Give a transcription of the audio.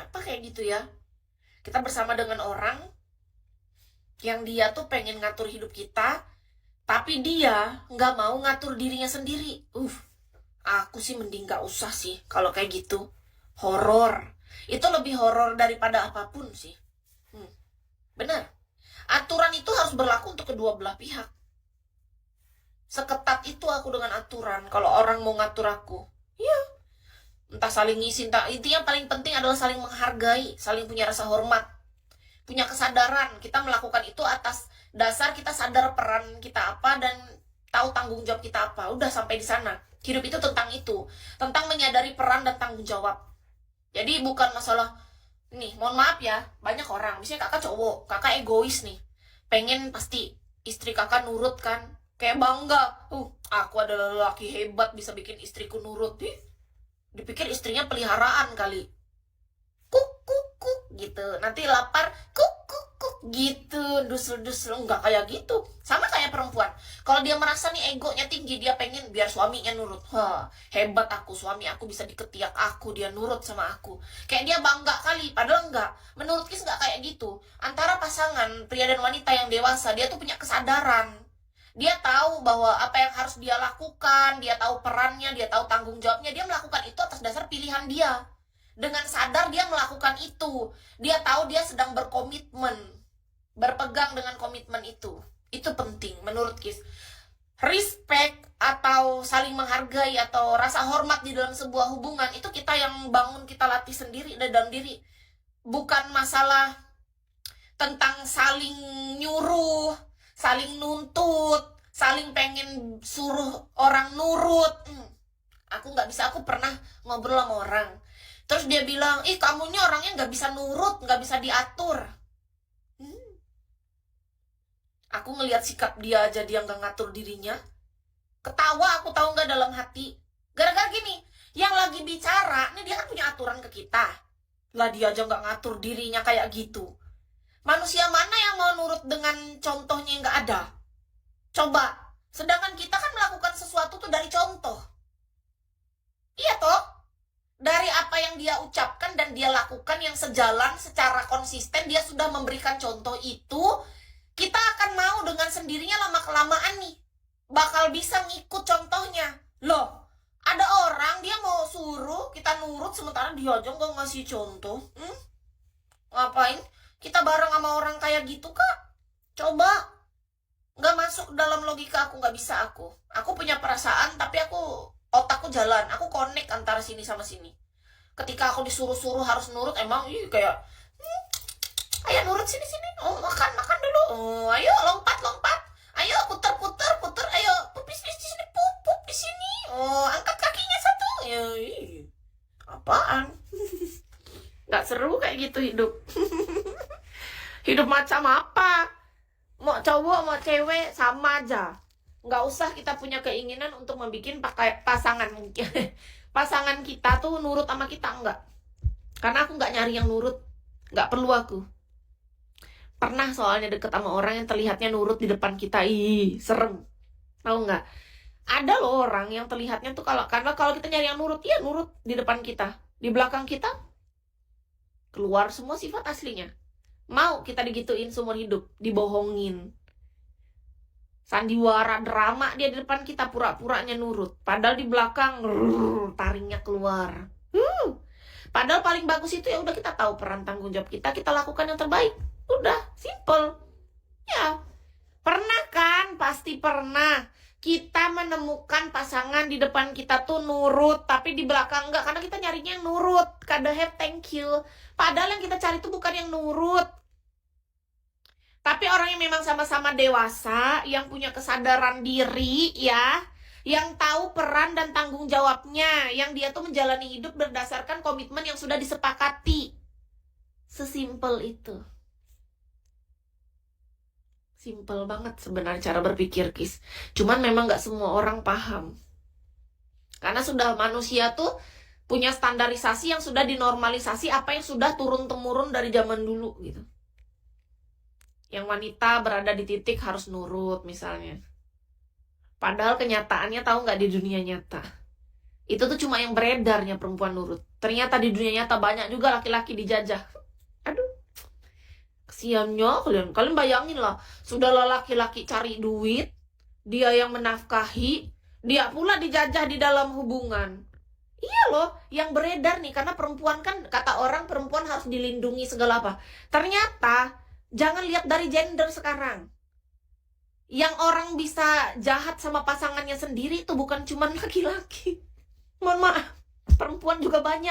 kenapa kayak gitu ya? Kita bersama dengan orang yang dia tuh pengen ngatur hidup kita, tapi dia nggak mau ngatur dirinya sendiri. Aku sih mending nggak usah sih kalau kayak gitu. Horor. Itu lebih horor daripada apapun sih. Hmm, benar. Aturan itu harus berlaku untuk kedua belah pihak. Seketat itu aku dengan aturan. Kalau orang mau ngatur aku, ya entah saling ngisi, entah, intinya paling penting adalah saling menghargai, saling punya rasa hormat, punya kesadaran. Kita melakukan itu atas dasar kita sadar peran kita apa dan tahu tanggung jawab kita apa. Udah sampai di sana. Hidup itu, tentang menyadari peran dan tanggung jawab. Jadi bukan masalah, nih mohon maaf ya, banyak orang, misalnya kakak cowok, kakak egois nih, pengen pasti istri kakak nurut kan, kayak bangga, aku adalah laki hebat bisa bikin istriku nurut. Dipikir istrinya peliharaan kali, kuk kuk kuk gitu, nanti lapar kuk kuk kuk gitu, dusul enggak kayak gitu. Sama kayak perempuan, kalau dia merasa nih egonya tinggi, dia pengen biar suaminya nurut. Hebat aku, suami aku bisa diketiak aku, dia nurut sama aku, kayak dia bangga kali. Padahal enggak, menurut Kis enggak kayak gitu. Antara pasangan pria dan wanita yang dewasa, dia tuh punya kesadaran. Dia tahu bahwa apa yang harus dia lakukan, dia tahu perannya, dia tahu tanggung jawabnya, dia melakukan itu atas dasar pilihan dia. Dengan sadar dia melakukan itu. Dia tahu dia sedang berkomitmen, berpegang dengan komitmen itu. Itu penting menurut Kis. Respect atau saling menghargai atau rasa hormat di dalam sebuah hubungan, itu kita yang bangun, kita latih sendiri dari dalam diri. Bukan masalah tentang saling nyuruh, saling nuntut, saling pengen suruh orang nurut. Aku nggak bisa. Aku pernah ngobrol sama orang, terus dia bilang, kamunya orangnya nggak bisa nurut, nggak bisa diatur. Aku ngelihat sikap dia aja, dia nggak ngatur dirinya. Ketawa aku, tahu nggak, dalam hati. Gara-gara gini, yang lagi bicara, nih dia kan punya aturan ke kita. Lah dia aja nggak ngatur dirinya kayak gitu. Manusia mana yang mau nurut dengan contohnya yang nggak ada? Coba. Sedangkan kita kan melakukan sesuatu tuh dari contoh. Iya toh? Dari apa yang dia ucapkan dan dia lakukan yang sejalan secara konsisten, dia sudah memberikan contoh itu, kita akan mau dengan sendirinya lama-kelamaan nih. Bakal bisa ngikut contohnya. Loh, ada orang dia mau suruh kita nurut sementara dia aja nggak ngasih contoh. Ngapain? Kita bareng sama orang kayak gitu, Kak? Coba. Nggak masuk dalam logika aku, nggak bisa aku. Aku punya perasaan, tapi otakku jalan. Aku connect antara sini sama sini. Ketika aku disuruh-suruh harus nurut, emang kayak, ayo nurut sini-sini. Makan dulu. Ayo lompat. Ayo putar, ayo pupis di sini, pup di sini. Angkat kakinya satu. Apaan? Nggak seru kayak gitu hidup. Hidup macam apa? Mau cowok, mau cewek, sama aja. Nggak usah kita punya keinginan untuk membuat pasangan pasangan kita tuh nurut sama kita, enggak. Karena aku nggak nyari yang nurut. Nggak perlu aku. Pernah soalnya deket sama orang yang terlihatnya nurut di depan kita. Serem. Tahu nggak? Ada loh orang yang terlihatnya tuh karena kalau kita nyari yang nurut, ya nurut di depan kita. Di belakang kita keluar semua sifat aslinya. Mau kita digituin seumur hidup, dibohongin. Sandiwara drama dia di depan kita, pura-puranya nurut. Padahal di belakang taringnya keluar. Padahal paling bagus itu ya udah, kita tahu peran tanggung jawab kita lakukan yang terbaik. Udah, simple. Ya. Pernah kan? Pasti pernah. Kita menemukan pasangan di depan kita tuh nurut, tapi di belakang enggak, karena kita nyarinya yang nurut. Kadahep, thank you. Padahal yang kita cari tuh bukan yang nurut. Tapi orang yang memang sama-sama dewasa, yang punya kesadaran diri ya, yang tahu peran dan tanggung jawabnya, yang dia tuh menjalani hidup berdasarkan komitmen yang sudah disepakati. Sesimpel itu. Simple banget sebenarnya cara berpikir, Kis. Cuman memang gak semua orang paham. Karena sudah manusia tuh punya standarisasi yang sudah dinormalisasi apa yang sudah turun-temurun dari zaman dulu gitu. Yang wanita berada di titik harus nurut misalnya. Padahal kenyataannya tahu gak di dunia nyata? Itu tuh cuma yang beredarnya perempuan nurut. Ternyata di dunia nyata banyak juga laki-laki dijajah. Aduh, kesiannya kalian. Kalian bayangin lah, sudahlah laki-laki cari duit, dia yang menafkahi, dia pula dijajah di dalam hubungan. Iya loh, yang beredar nih, karena perempuan kan, kata orang perempuan harus dilindungi segala apa. Ternyata, jangan lihat dari gender sekarang. Yang orang bisa jahat sama pasangannya sendiri itu bukan cuma laki-laki. Mohon maaf, perempuan juga banyak.